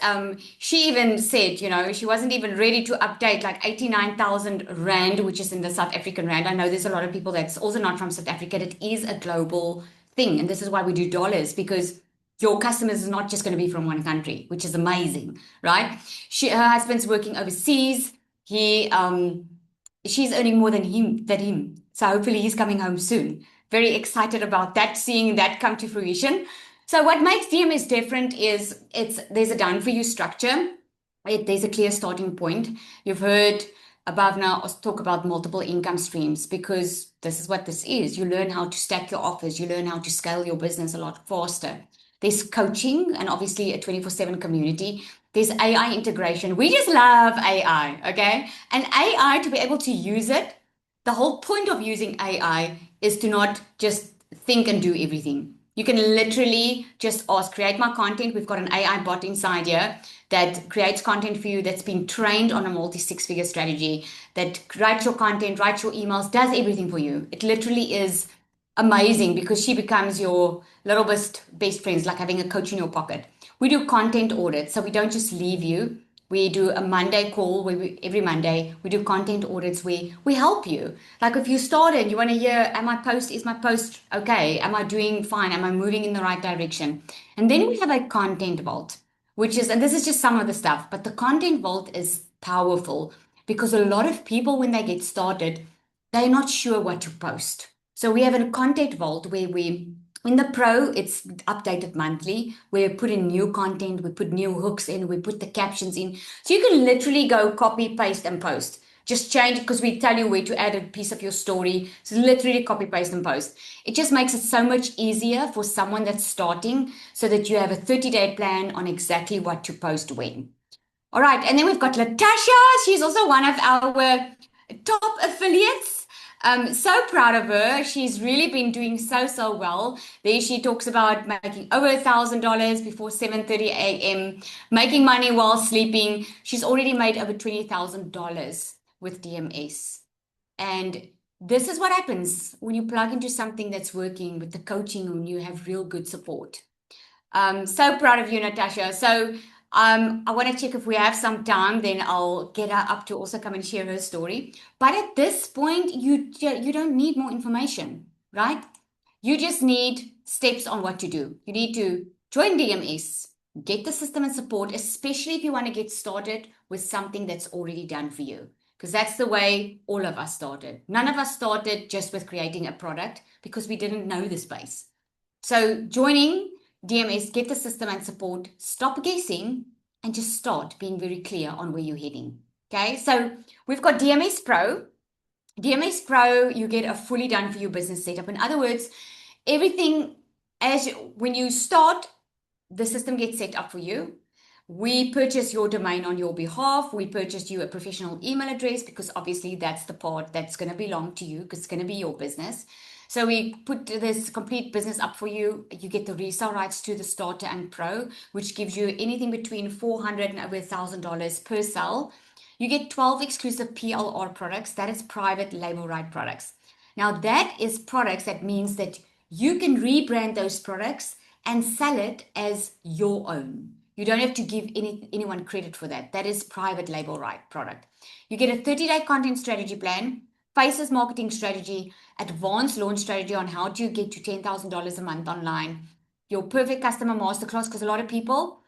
Speaker 1: She even said, you know, she wasn't even ready to update like 89,000 Rand, which is in the South African Rand. I know there's a lot of people that's also not from South Africa. It is a global thing. And this is why we do dollars, because your customers is not just going to be from one country, which is amazing, right? Her husband's working overseas. She's earning more than him. So hopefully he's coming home soon. Very excited about that, seeing that come to fruition. So what makes DMS different is there's a done for you structure. There's a clear starting point. You've heard above now us talk about multiple income streams, because this is what this is. You learn how to stack your offers. You learn how to scale your business a lot faster. There's coaching and obviously a 24/7 community. There's AI integration. We just love AI, okay? And AI, to be able to use it, the whole point of using AI is to not just think and do everything. You can literally just ask, create my content. We've got an AI bot inside here that creates content for you, that's been trained on a multi-6-figure strategy, that writes your content, writes your emails, does everything for you. It literally is amazing, because she becomes your little best friends, like having a coach in your pocket. We do content audits, so we don't just leave you. We do a Monday call where every Monday we do content audits where we help you. Like if you started, you want to hear, is my post okay? Am I doing fine? Am I moving in the right direction? And then we have a content vault, and this is just some of the stuff, but the content vault is powerful because a lot of people, when they get started, they're not sure what to post. So we have a content vault where in the Pro, it's updated monthly. We put in new content, we put new hooks in, we put the captions in. So you can literally go copy, paste, and post. Just change it, because we tell you where to add a piece of your story. So literally copy, paste, and post. It just makes it so much easier for someone that's starting, so that you have a 30-day plan on exactly what to post when. All right, and then we've got Latasha. She's also one of our top affiliates. So proud of her. She's really been doing so well. There she talks about making over $1,000 before 7:30 a.m., making money while sleeping. She's already made over $20,000 with DMS. And this is what happens when you plug into something that's working with the coaching, when you have real good support. So proud of you, Natasha. So I want to check if we have some time, then I'll get her up to also come and share her story. But at this point, you don't need more information, right? You just need steps on what to do. You need to join DMS, get the system and support, especially if you want to get started with something that's already done for you. Because that's the way all of us started. None of us started just with creating a product because we didn't know the space. So joining DMS, get the system and support, stop guessing, and just start being very clear on where you're heading. Okay, so we've got DMS Pro. DMS Pro, you get a fully done for you business setup. In other words, everything when you start, the system gets set up for you. We purchase your domain on your behalf. We purchase you a professional email address because obviously that's the part that's going to belong to you because it's going to be your business. So we put this complete business up for you. You get the resale rights to the starter and pro, which gives you anything between $400 and over $1,000 per sale. You get 12 exclusive PLR products. That is private label right products. Now that is products that means that you can rebrand those products and sell it as your own. You don't have to give anyone credit for that. That is private label right product. You get a 30-day content strategy plan, Faces marketing strategy, advanced launch strategy on how to get to $10,000 a month online, your perfect customer masterclass, because a lot of people,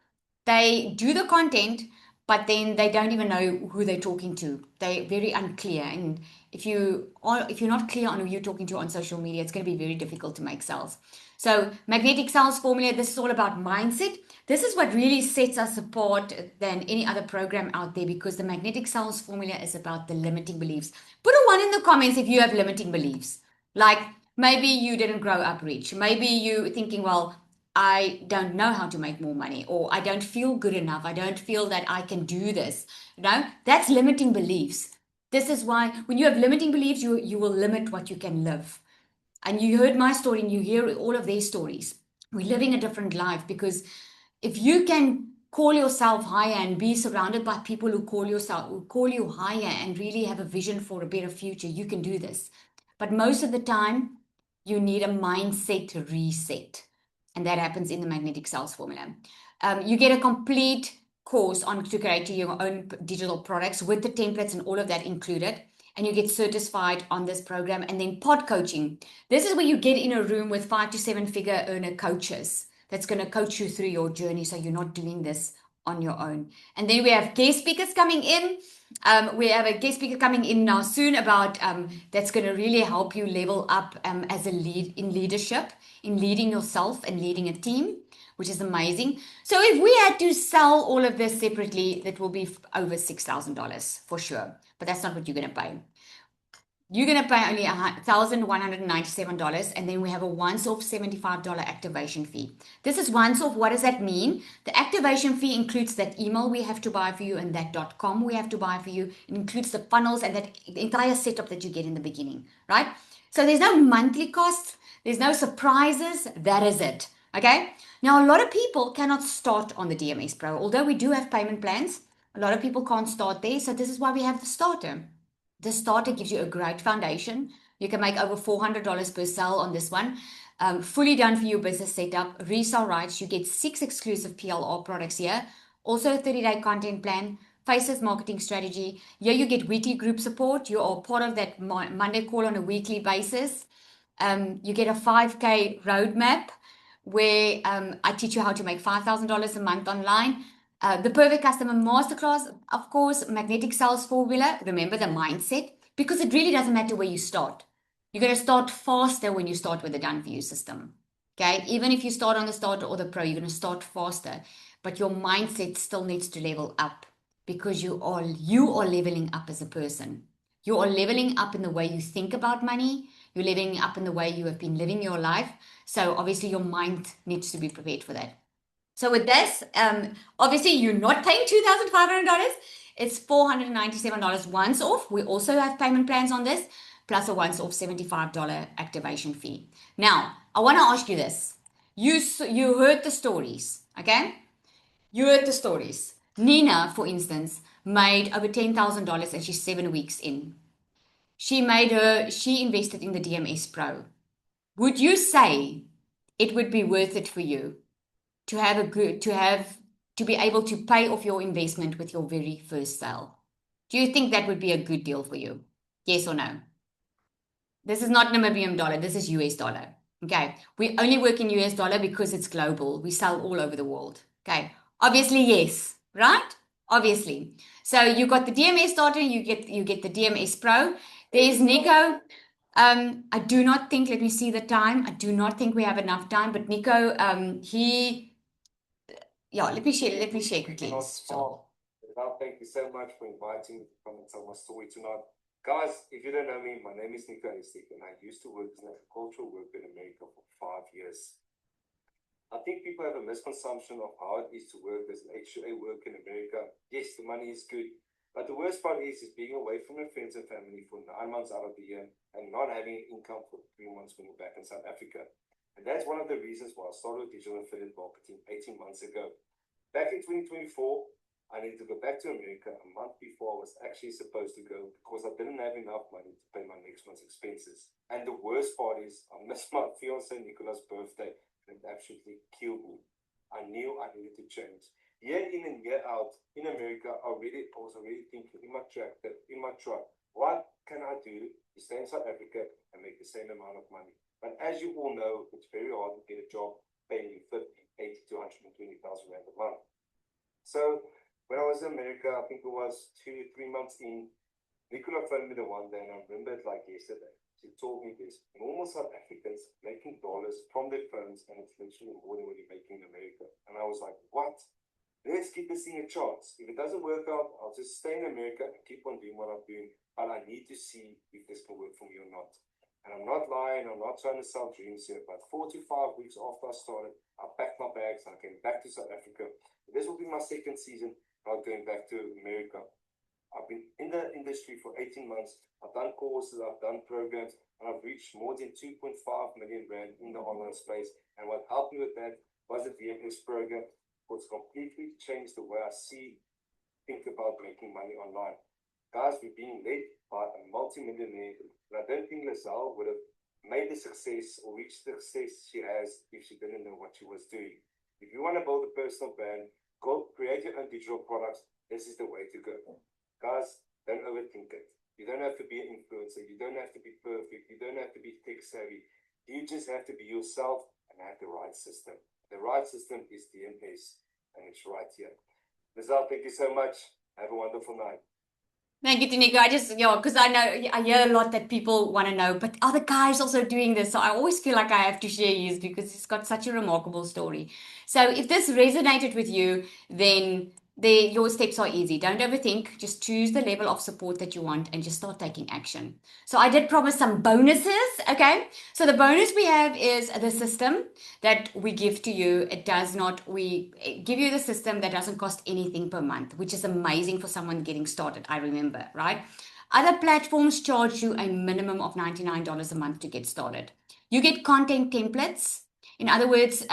Speaker 1: they do the content, but then they don't even know who they're talking to. They're very unclear. And if you're not clear on who you're talking to on social media, it's going to be very difficult to make sales. So magnetic sales formula, this is all about mindset. This is what really sets us apart than any other program out there, because the magnetic sales formula is about the limiting beliefs. Put a 1 in the comments if you have limiting beliefs. Like maybe you didn't grow up rich. Maybe you thinking, well, I don't know how to make more money, or I don't feel good enough. I don't feel that I can do this. That's limiting beliefs. This is why when you have limiting beliefs, you will limit what you can live. And you heard my story and you hear all of their stories. We're living a different life, because if you can call yourself higher and be surrounded by people who call you higher and really have a vision for a better future, you can do this. But most of the time, you need a mindset reset. And that happens in the magnetic sales formula. You get a complete course on to create your own digital products with the templates and all of that included. And you get certified on this program. And then pod coaching. This is where you get in a room with 5 to 7 figure earner coaches that's going to coach you through your journey, so you're not doing this on your own. And then we have guest speakers coming in. We have a guest speaker coming in now soon about that's going to really help you level up as a lead in leadership, in leading yourself and leading a team, which is amazing. So if we had to sell all of this separately, that will be over $6,000 for sure. But that's not what you're going to pay. You're going to pay only $1,197, and then we have a once-off $75 activation fee. This is once-off. What does that mean? The activation fee includes that email we have to buy for you and that .com we have to buy for you. It includes the funnels and that entire setup that you get in the beginning, right? So there's no monthly costs. There's no surprises. That is it, okay? Now, a lot of people cannot start on the DMS Pro. Although we do have payment plans, a lot of people can't start there. So this is why we have the starter. The starter gives you a great foundation. You can make over $400 per sale on this one. Fully done for your business setup, resale rights. You get 6 exclusive PLR products here. Also a 30-day content plan, Faces marketing strategy. Here you get weekly group support. You are part of that Monday call on a weekly basis. You get a 5K roadmap where I teach you how to make $5,000 a month online. The perfect customer masterclass, of course, magnetic sales formula. Remember the mindset, because it really doesn't matter where you start. You're going to start faster when you start with the done for you system. Okay, even if you start on the starter or the pro, you're going to start faster, but your mindset still needs to level up, because you are leveling up as a person. You are leveling up in the way you think about money. You're leveling up in the way you have been living your life. So obviously your mind needs to be prepared for that. So with this, obviously you're not paying $2,500. It's $497 once off. We also have payment plans on this, plus a once off $75 activation fee. Now, I want to ask you this. You heard the stories, okay? You heard the stories. Nina, for instance, made over $10,000 and she's 7 weeks in. She invested in the DMS Pro. Would you say it would be worth it for you to be able to pay off your investment with your very first sale? Do you think that would be a good deal for you? Yes or no? This is not Namibian dollar. This is US dollar. Okay. We only work in US dollar because it's global. We sell all over the world. Okay. Obviously, yes. Right? Obviously. So you got the DMS starter. You get the DMS Pro. There's Nico. I do not think, let me see the time. I do not think we have enough time, but Nico, yeah, let me share
Speaker 5: We
Speaker 1: quickly.
Speaker 5: cannot stop. Now, thank you so much for inviting me to come and tell my story tonight. Guys, if you don't know me, my name is Nico Estik, and I used to work as an agricultural worker in America for 5 years. I think people have a misconception of how it is to work as an HUA worker in America. Yes, the money is good, but the worst part is being away from your friends and family for 9 months out of the year and not having income for 3 months when you're back in South Africa. And that's one of the reasons why I started digital affiliate marketing 18 months ago. Back in 2024, I needed to go back to America a month before I was actually supposed to go because I didn't have enough money to pay my next month's expenses. And the worst part is I missed my fiance Nicola's birthday. It absolutely killed me. I knew I needed to change. Year in and year out in America, I was already thinking in my truck, what can I do to stay in South Africa and make the same amount of money? But as you all know, it's very hard to get a job paying you 50, 80 to 120,000 rand a month. So when I was in America, I think it was 2 3 months in, Nicola phoned me the one day, and I remember it like yesterday. She told me this: normal South Africans making dollars from their phones, and it's literally more than what you're making in America. And I was like, what? Let's give this thing a chance. If it doesn't work out, I'll just stay in America and keep on doing what I'm doing. But I need to see if this can work for me or not. And I'm not lying, I'm not trying to sell dreams here, but 4 to 5 weeks after I started, I packed my bags and I came back to South Africa. This will be my second season, not going back to America. I've been in the industry for 18 months. I've done courses, I've done programs, and I've reached more than 2.5 million rand in the online space. And what helped me with that was the VMS program, which completely changed the way I think about making money online. Guys, we're being led by a multi-millionaire, and I don't think Lazelle would have made the success or reached the success she has if she didn't know what she was doing. If you want to build a personal brand, go create your own digital products. This is the way to go. Guys, don't overthink it. You don't have to be an influencer. You don't have to be perfect. You don't have to be tech savvy. You just have to be yourself and have the right system. The right system is DMS, and it's right here. Lazelle, thank you so much. Have a wonderful night.
Speaker 1: Thank you, Tanika. Because I know I hear a lot that people want to know, but are the guys also doing this? So I always feel like I have to share his because he's got such a remarkable story. So if this resonated with you, then your steps are easy. Don't overthink. Just choose the level of support that you want and just start taking action. So I did promise some bonuses. Okay. So the bonus we have is the system that we give to you. We give you the system that doesn't cost anything per month, which is amazing for someone getting started. I remember, right? Other platforms charge you a minimum of $99 a month to get started. You get content templates. In other words,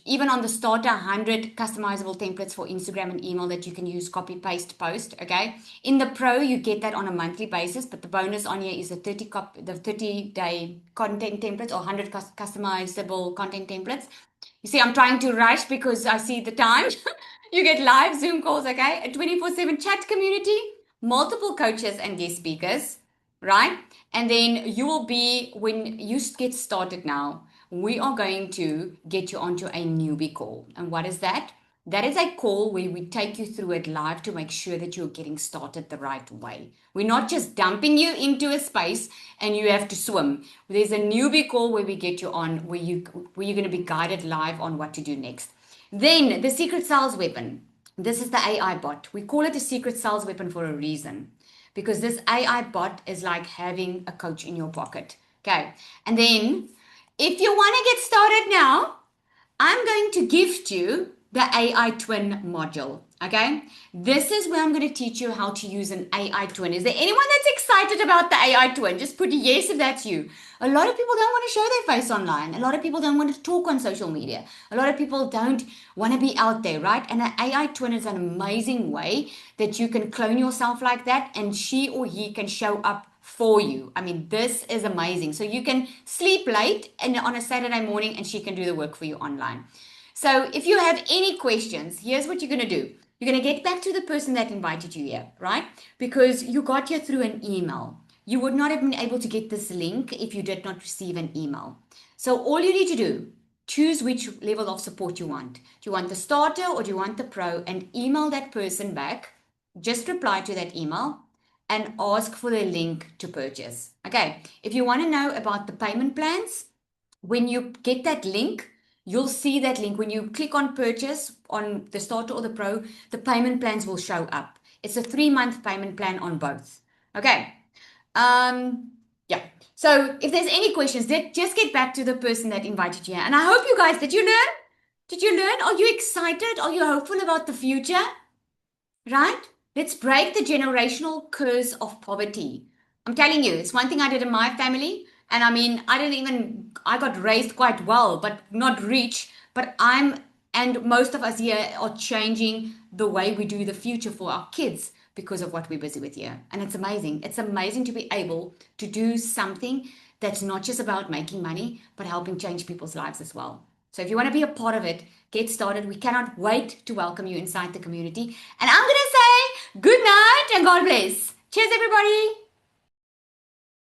Speaker 1: even on the starter, 100 customizable templates for Instagram and email that you can use, copy, paste, post. Okay. In the Pro, you get that on a monthly basis, but the bonus on here is the 30-day content templates or 100 customizable content templates. You see, I'm trying to rush because I see the time. You get live Zoom calls, okay? A 24/7 chat community, multiple coaches and guest speakers, right? And then you will be, when you get started now, we are going to get you onto a newbie call. And what is that? That is a call where we take you through it live to make sure that you're getting started the right way. We're not just dumping you into a space and you have to swim. There's a newbie call where we get you on, where you're going to be guided live on what to do next. Then the secret sales weapon. This is the AI bot. We call it a secret sales weapon for a reason, because this AI bot is like having a coach in your pocket. Okay. And then if you want to get started now, I'm going to gift you the AI twin module. Okay. This is where I'm going to teach you how to use an AI twin. Is there anyone that's excited about the AI twin? Just put a yes if that's you. A lot of people don't want to show their face online. A lot of people don't want to talk on social media. A lot of people don't want to be out there, right? And an AI twin is an amazing way that you can clone yourself like that, and she or he can show up for you. I mean, this is amazing. So you can sleep late and on a Saturday morning, and she can do the work for you online. So if you have any questions, here's what you're going to do. You're going to get back to the person that invited you here, right? Because you got here through an email. You would not have been able to get this link if you did not receive an email. So all you need to do, choose which level of support you want. Do you want the starter or do you want the pro? And email that person back. Just reply to that email and ask for the link to purchase. Okay, if you want to know about the payment plans, when you get that link, you'll see that link. When you click on purchase on the starter or the pro, the payment plans will show up. It's a 3-month payment plan on both. Okay. Yeah. So if there's any questions, just get back to the person that invited you here. And I hope you guys, did you learn? Did you learn? Are you excited? Are you hopeful about the future? Right? Let's break the generational curse of poverty. I'm telling you, it's one thing I did in my family. And I mean, I got raised quite well, but not rich. But and most of us here are changing the way we do the future for our kids because of what we're busy with here. And it's amazing. It's amazing to be able to do something that's not just about making money, but helping change people's lives as well. So if you want to be a part of it, get started. We cannot wait to welcome you inside the community. And I'm going to say good night and God bless. Cheers, everybody.